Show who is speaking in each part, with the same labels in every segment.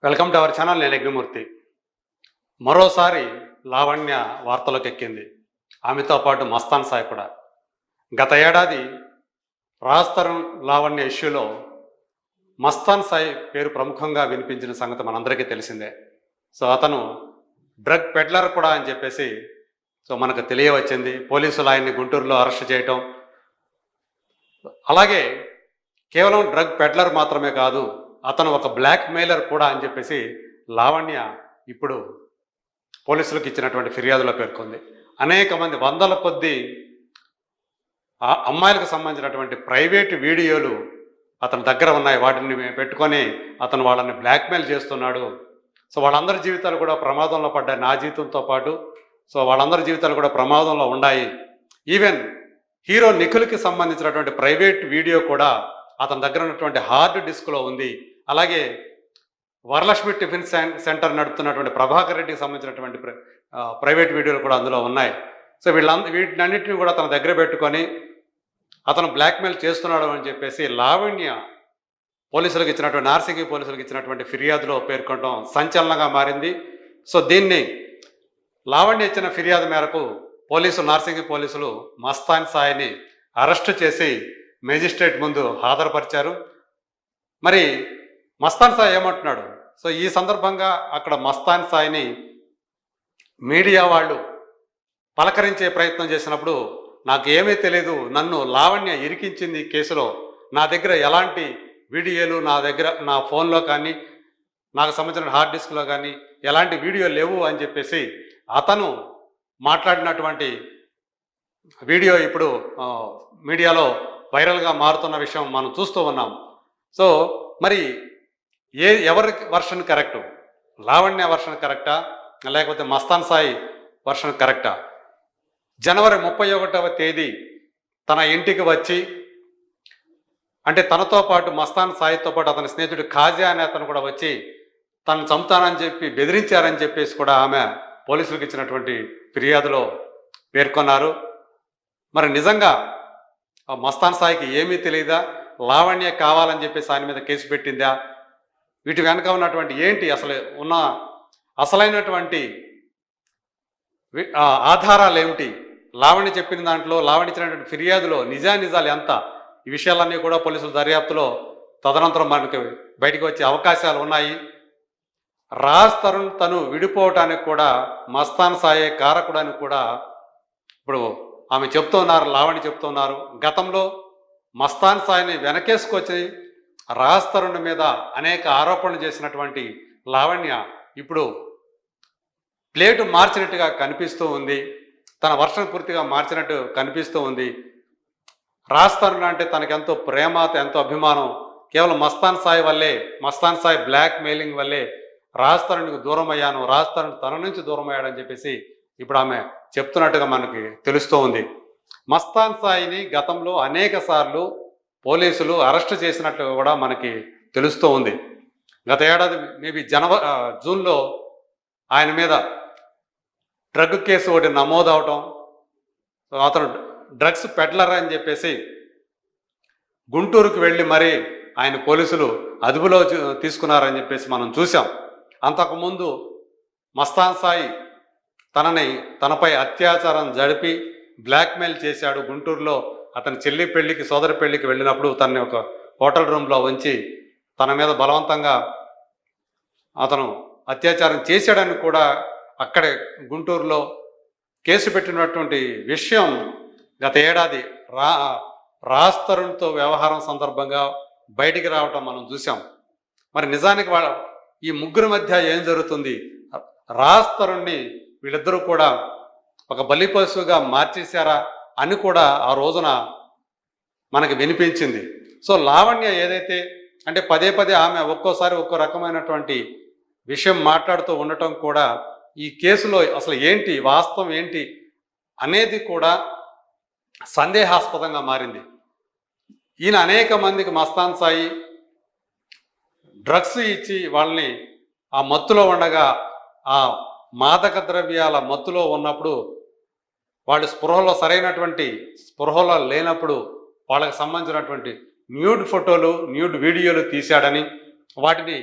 Speaker 1: Welcome to our channel. నేను యజ్ఞమూర్తి. మరోసారి లావణ్య వార్తలోకి ఎక్కింది. ఆమెతో పాటు మస్తాన్ సాయి కూడా. గత ఏడాది రాజ్ తరుణ్ లావణ్య ఇష్యూలో మస్తాన్ సాయి పేరు ప్రముఖంగా వినిపించిన సంగతి మనందరికీ తెలిసిందే. అతను డ్రగ్ పెడ్లర్ కూడా అని చెప్పేసి మనకు తెలియవచ్చింది. పోలీసులు ఆయన్ని గుంటూరులో అరెస్ట్ చేయటం, అలాగే కేవలం డ్రగ్ పెడ్లర్ మాత్రమే కాదు, అతను ఒక బ్లాక్ మెయిలర్ కూడా అని చెప్పేసి లావణ్య ఇప్పుడు పోలీసులకు ఇచ్చినటువంటి ఫిర్యాదులో పేర్కొంది. అనేక మంది వందల కొద్దీ అమ్మాయిలకు సంబంధించినటువంటి ప్రైవేటు వీడియోలు అతని దగ్గర ఉన్నాయి. వాటిని పెట్టుకొని అతను వాళ్ళని బ్లాక్మెయిల్ చేస్తున్నాడు. వాళ్ళందరి జీవితాలు కూడా ప్రమాదంలో పడ్డాయి, నా జీవితంతో పాటు. వాళ్ళందరి జీవితాలు కూడా ప్రమాదంలో ఉన్నాయి. ఈవెన్ హీరో నిఖిల్కి సంబంధించినటువంటి ప్రైవేట్ వీడియో కూడా అతని దగ్గర ఉన్నటువంటి హార్డ్ డిస్క్లో ఉంది. అలాగే వరలక్ష్మి టిఫిన్ సెంటర్ నడుపుతున్నటువంటి ప్రభాకర్ రెడ్డికి సంబంధించినటువంటి ప్రైవేట్ వీడియోలు కూడా అందులో ఉన్నాయి. వీటినన్నింటినీ కూడా తన దగ్గర పెట్టుకొని అతను బ్లాక్మెయిల్ చేస్తున్నాడు అని చెప్పేసి లావణ్య పోలీసులకు ఇచ్చినటువంటి నార్సింగి పోలీసులకు ఇచ్చినటువంటి ఫిర్యాదులో పేర్కొనడం సంచలనంగా మారింది. దీన్ని లావణ్య ఇచ్చిన ఫిర్యాదు మేరకు నార్సింగి పోలీసులు మస్తాన్ సాయిని అరెస్టు చేసి మేజిస్ట్రేట్ ముందు హాజరుపరిచారు. మరి మస్తాన్ సాయి ఏమంటున్నాడు? ఈ సందర్భంగా అక్కడ మస్తాన్ సాయిని మీడియా వాళ్ళు పలకరించే ప్రయత్నం చేసినప్పుడు, నాకు ఏమీ తెలియదు, నన్ను లావణ్య ఇరికించింది ఈ కేసులో, నా దగ్గర ఎలాంటి వీడియోలు నా ఫోన్లో కానీ నాకు సంబంధించిన హార్డ్ డిస్క్లో కానీ ఎలాంటి వీడియో లేవు అని చెప్పేసి అతను మాట్లాడినటువంటి వీడియో ఇప్పుడు మీడియాలో వైరల్గా మారుతున్న విషయం మనం చూస్తూ ఉన్నాం. మరి ఎవరి వర్షన్ కరెక్టు? లావణ్య వర్షన్ కరెక్టా, లేకపోతే మస్తాన్ సాయి వర్షన్ కరెక్టా? జనవరి 31వ తేదీ తన ఇంటికి వచ్చి, అంటే తనతో పాటు మస్తాన్ సాయితో పాటు అతని స్నేహితుడు ఖాజా అనే అతను కూడా వచ్చి తను చంపుతానని చెప్పి బెదిరించారని చెప్పేసి కూడా ఆమె పోలీసులకు ఇచ్చినటువంటి ఫిర్యాదులో పేర్కొన్నారు. మరి నిజంగా మస్తాన్ సాయికి ఏమీ తెలియదా? లావణ్య కావాలని చెప్పేసి ఆయన మీద కేసు పెట్టిందా? వీటి వెనక ఉన్నటువంటి ఏంటి, అసలైనటువంటి ఆధారాలు ఏమిటి? లావణ్య చెప్పిన దాంట్లో, లావణ్య ఇచ్చినటువంటి ఫిర్యాదులో నిజాలు ఎంత? ఈ విషయాలన్నీ కూడా పోలీసుల దర్యాప్తులో తదనంతరం మనకు బయటకు వచ్చే అవకాశాలు ఉన్నాయి. రాజ్ తరుణ్ తను విడిపోవటానికి కూడా మస్తాన్ సాయే కారకుడని కూడా ఇప్పుడు ఆమె చెప్తున్నారు, లావణ్య చెప్తున్నారు. గతంలో మస్తాన్ సాయిని వెనకేసుకొచ్చి రాజ్ తరుణ్ మీద అనేక ఆరోపణలు చేసినటువంటి లావణ్య ఇప్పుడు ప్లేటు మార్చినట్టుగా కనిపిస్తూ ఉంది. తన వర్షన్ పూర్తిగా మార్చినట్టు కనిపిస్తూ ఉంది. రాజ్ తరుణ్ అంటే తనకెంతో ప్రేమ, ఎంతో అభిమానం. కేవలం మస్తాన్ సాయి వల్లే, మస్తాన్ సాయి బ్లాక్ మెయిలింగ్ వల్లే రాజ్ తరుణ్కి దూరం అయ్యాను, రాజ్ తరుణ్ తన నుంచి దూరం అయ్యాడని చెప్పేసి ఇప్పుడు ఆమె చెప్తున్నట్టుగా మనకి తెలుస్తూ ఉంది. మస్తాన్ సాయిని గతంలో అనేక సార్లు పోలీసులు అరెస్టు చేసినట్లుగా కూడా మనకి తెలుస్తూ ఉంది. గత ఏడాది మేబీ జూన్లో ఆయన మీద డ్రగ్ కేసు ఒకటి నమోదు అవటం, అతను డ్రగ్స్ పెడ్లర్ అని చెప్పేసి గుంటూరుకు వెళ్ళి మరి ఆయన పోలీసులు అదుపులో తీసుకున్నారని చెప్పేసి మనం చూసాం. అంతకుముందు మస్తాన్ సాయి తనపై అత్యాచారం జరిపి బ్లాక్మెయిల్ చేశాడు. గుంటూరులో అతని చెల్లి పెళ్లికి, సోదరి పెళ్లికి వెళ్ళినప్పుడు తనని ఒక హోటల్ రూమ్లో ఉంచి తన మీద బలవంతంగా అతను అత్యాచారం చేశాడని కూడా అక్కడే గుంటూరులో కేసు పెట్టినటువంటి విషయం గత ఏడాది రాజ్ తరుణ్తో వ్యవహారం సందర్భంగా బయటికి రావటం మనం చూసాం. మరి నిజానికి ఈ ముగ్గురి మధ్య ఏం జరుగుతుంది? రాజ్ తరుణ్ని వీళ్ళిద్దరూ కూడా ఒక బలిపశువుగా మార్చేశారా అని కూడా ఆ రోజున మనకి వినిపించింది. లావణ్య ఏదైతే అంటే పదే ఆమె ఒక్కోసారి ఒక్కో రకమైనటువంటి విషయం మాట్లాడుతూ ఉండటం కూడా ఈ కేసులో అసలు ఏంటి, వాస్తవం ఏంటి అనేది కూడా సందేహాస్పదంగా మారింది. ఈయన అనేక మందికి మస్తాన్ సాయి డ్రగ్స్ ఇచ్చి వాళ్ళని ఆ మత్తులో ఉండగా, ఆ మాదక ద్రవ్యాల మత్తులో ఉన్నప్పుడు, వాళ్ళు సరైనటువంటి స్పృహలో లేనప్పుడు వాళ్ళకి సంబంధించినటువంటి న్యూడ్ ఫోటోలు, న్యూడ్ వీడియోలు తీశాడని, వాటిని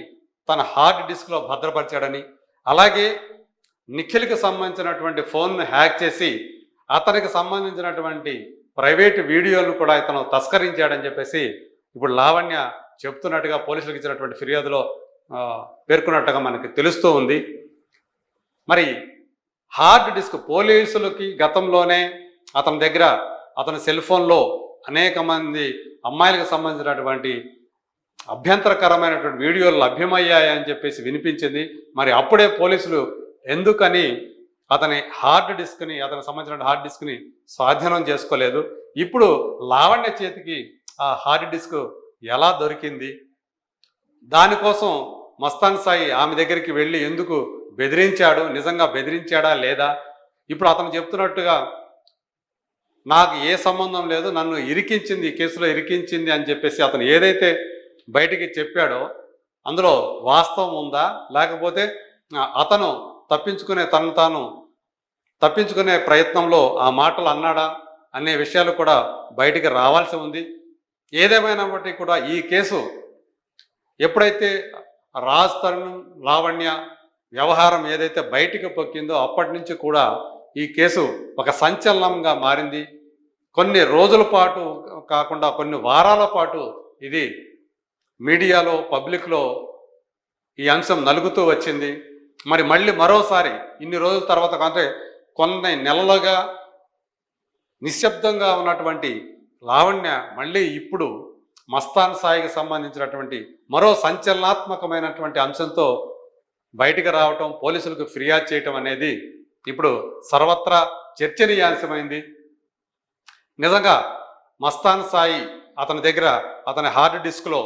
Speaker 1: తన హార్డ్ డిస్క్లో భద్రపరిచాడని, అలాగే నిఖిల్కి సంబంధించినటువంటి ఫోన్ను హ్యాక్ చేసి అతనికి సంబంధించినటువంటి ప్రైవేట్ వీడియోలను కూడా ఇతను తస్కరించాడని చెప్పేసి ఇప్పుడు లావణ్య చెప్తున్నట్టుగా పోలీసులకు ఇచ్చినటువంటి ఫిర్యాదులో పేర్కొన్నట్టుగా మనకి తెలుస్తూ ఉంది. మరి హార్డ్ డిస్క్ పోలీసులకి గతంలోనే అతని దగ్గర అతని సెల్ ఫోన్లో అనేక మంది అమ్మాయిలకు సంబంధించినటువంటి అభ్యంతరకరమైనటువంటి వీడియోలు లభ్యమయ్యాయని చెప్పేసి వినిపించింది. మరి అప్పుడే పోలీసులు ఎందుకని అతని హార్డ్ డిస్క్ని అతనికి సంబంధించిన హార్డ్ డిస్క్ని స్వాధీనం చేసుకోలేదు? ఇప్పుడు లావణ్య చేతికి ఆ హార్డ్ డిస్క్ ఎలా దొరికింది? దానికోసం మస్తాన్ సాయి ఆమె దగ్గరికి వెళ్ళి ఎందుకు బెదిరించాడు? నిజంగా బెదిరించాడా లేదా? ఇప్పుడు అతను చెప్తున్నట్టుగా నాకు ఏ సంబంధం లేదు, నన్ను ఇరికించింది, ఈ కేసులో ఇరికించింది అని చెప్పేసి అతను ఏదైతే బయటికి చెప్పాడో అందులో వాస్తవం ఉందా, లేకపోతే అతను తనను తాను తప్పించుకునే ప్రయత్నంలో ఆ మాటలు అన్నాడా అనే విషయాలు కూడా బయటికి రావాల్సి ఉంది. ఏదేమైనప్పటికీ కూడా ఈ కేసు ఎప్పుడైతే రాజ్ తరుణ్ లావణ్య వ్యవహారం ఏదైతే బయటికి పొక్కిందో అప్పటి నుంచి కూడా ఈ కేసు ఒక సంచలనంగా మారింది. కొన్ని రోజుల పాటు కాకుండా కొన్ని వారాల పాటు ఇది మీడియాలో పబ్లిక్లో ఈ అంశం నలుగుతూ వచ్చింది. మరి మళ్ళీ మరోసారి ఇన్ని రోజుల తర్వాత అంటే కొన్ని నెలలుగా నిశ్శబ్దంగా ఉన్నటువంటి లావణ్య మళ్ళీ ఇప్పుడు మస్తాన్ సాయికి సంబంధించినటువంటి మరో సంచలనాత్మకమైనటువంటి అంశంతో బయటికి రావటం, పోలీసులకు ఫిర్యాదు చేయటం అనేది ఇప్పుడు సర్వత్రా చర్చనీయాంశమైంది. నిజంగా మస్తాన్ సాయి అతని దగ్గర అతని హార్డ్ డిస్క్లో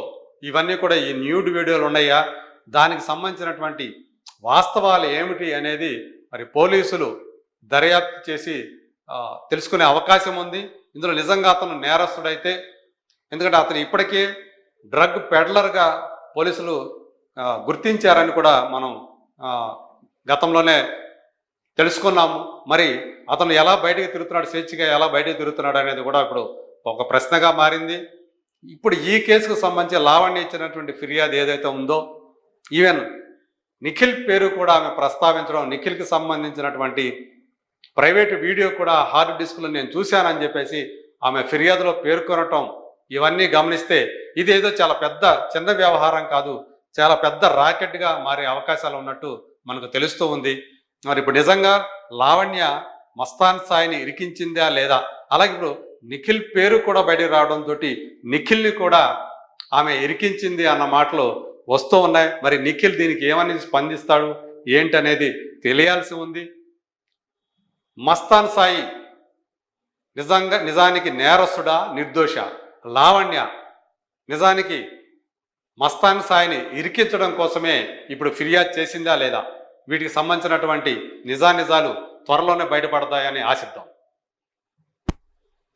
Speaker 1: ఇవన్నీ కూడా ఈ న్యూడ్ వీడియోలు ఉన్నాయా, దానికి సంబంధించినటువంటి వాస్తవాలు ఏమిటి అనేది మరి పోలీసులు దర్యాప్తు చేసి తెలుసుకునే అవకాశం ఉంది. ఇందులో నిజంగా అతను నేరస్తుడైతే, ఎందుకంటే అతను ఇప్పటికే డ్రగ్ పెడ్లర్గా పోలీసులు గుర్తించారని కూడా మనం గతంలోనే తెలుసుకున్నాము. మరి అతను ఎలా బయటకు తిరుగుతున్నాడు, స్వేచ్ఛగా ఎలా బయటకు తిరుగుతున్నాడు అనేది కూడా ఇప్పుడు ఒక ప్రశ్నగా మారింది. ఇప్పుడు ఈ కేసుకు సంబంధించి లావణ్య ఇచ్చినటువంటి ఫిర్యాదు ఏదైతే ఉందో, ఈవెన్ నిఖిల్ పేరు కూడా ఆమె ప్రస్తావించడం, నిఖిల్కి సంబంధించినటువంటి ప్రైవేట్ వీడియో కూడా హార్డ్ డిస్క్లో నేను చూశానని చెప్పేసి ఆమె ఫిర్యాదులో పేర్కొనటం, ఇవన్నీ గమనిస్తే ఇదేదో చాలా పెద్ద చిన్న వ్యవహారం కాదు, చాలా పెద్ద రాకెట్గా మారే అవకాశాలు ఉన్నట్టు మనకు తెలుస్తూ ఉంది. మరి ఇప్పుడు నిజంగా లావణ్య మస్తాన్ సాయిని ఇరికించిందా లేదా, అలాగే ఇప్పుడు నిఖిల్ పేరు కూడా బయటకు రావడంతో నిఖిల్ని కూడా ఆమె ఇరికించింది అన్న మాటలు వస్తూ ఉన్నాయి. మరి నిఖిల్ దీనికి ఏమని స్పందిస్తాడు ఏంటనేది తెలియాల్సి ఉంది. మస్తాన్ సాయి నిజానికి నేరస్తుడా, నిర్దోష? లావణ్య నిజానికి మస్తాన్ సాయిని ఇరికించడం కోసమే ఇప్పుడు ఫిర్యాదు చేసిందా లేదా? వీటికి సంబంధించినటువంటి నిజాలు త్వరలోనే బయటపడతాయని ఆశిద్దాం.